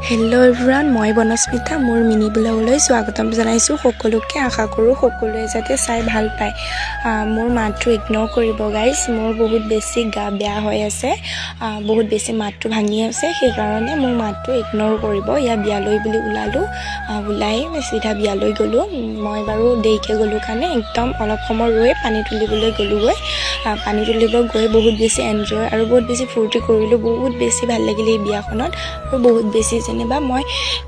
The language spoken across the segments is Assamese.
হেল্ল' এভৰিৱান, মই বনস্মিতা মোৰ মিনি ব্লগলৈ স্বাগতম জনাইছোঁ। সকলোকে আশা কৰোঁ সকলোৱে যাতে চাই ভাল পায়। মোৰ মাতটো ইগন'ৰ কৰিব গাইজ, মোৰ বহুত বেছি গা বেয়া হৈ আছে, বহুত বেছি মাতটো ভাঙি আছে, সেইকাৰণে মোৰ মাতটো ইগন'ৰ কৰিব। ইয়াৰ বিয়ালৈ বুলি ওলাই চিধা বিয়ালৈ গ'লোঁ। মই বাৰু দেৰিকৈ গ'লোঁ কাৰণে একদম অলপ সময় ৰৈ পানী তুলিবলৈ গ'লোঁগৈ। পানী তুলিব গৈ বহুত বেছি এনজয় আৰু বহুত বেছি ফূৰ্তি কৰিলোঁ। বহুত বেছি ভাল লাগিলে এই বিয়াখনত আৰু বহুত বেছি যেনিবা মই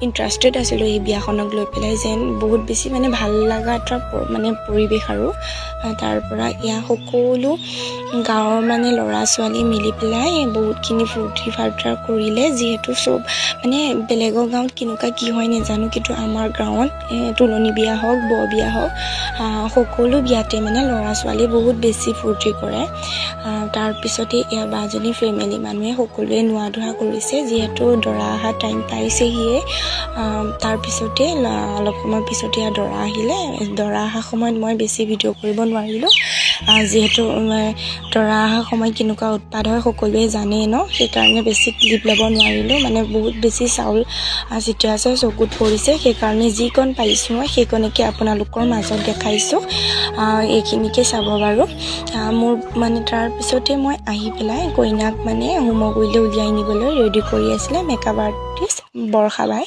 ইণ্টাৰেষ্টেড আছিলোঁ এই বিয়াখনক লৈ পেলাই, যেন বহুত বেছি ভাল লগা এটা পৰিৱেশ। আৰু তাৰ পৰা ইয়াৰ সকলো গাঁৱৰ ল'ৰা ছোৱালী মিলি পেলাই বহুতখিনি ফূৰ্তি ফাৰ্তা কৰিলে। যিহেতু চব বেলেগৰ গাঁৱত কেনেকুৱা কি হয় নাজানো, কিন্তু আমাৰ গাঁৱত তুলনি বিয়া হওক বৰ বিয়া হওক সকলো বিয়াতে ল'ৰা ছোৱালী বহুত বেছি ফূৰ্তি কৰে। তাৰপিছতে ইয়াৰ বাজনী ফেমিলি মানুহে সকলোৱে নোৱা ধোৱা কৰিছে, যিহেতু দৰা অহা টাইম পাইছেহিয়ে। তাৰপিছতে অলপ সময় পিছতে দৰা আহিলে। দৰা অহা সময়ত মই বেছি ভিডিঅ' কৰিব নোৱাৰিলোঁ, যিহেতু দৰা অহা সময়ত কেনেকুৱা উৎপাত হয় সকলোৱে জানেই ন, সেইকাৰণে বেছি ক্লিপ ল'ব নোৱাৰিলোঁ। বহুত বেছি চাউল যেতিয়া আছে চকুত পৰিছে, সেইকাৰণে যিকণ পাৰিছোঁ মই সেইকণকে আপোনালোকৰ মাজত দেখাইছোঁ। এইখিনিকে চাব বাৰু। মোৰ তাৰপিছতে মই আহি পেলাই কইনাক হোমগুৰিলৈ উলিয়াই নিবলৈ ৰেডি কৰি আছিলে মেকআপ আৰ্টিষ্ট বৰষা বাই।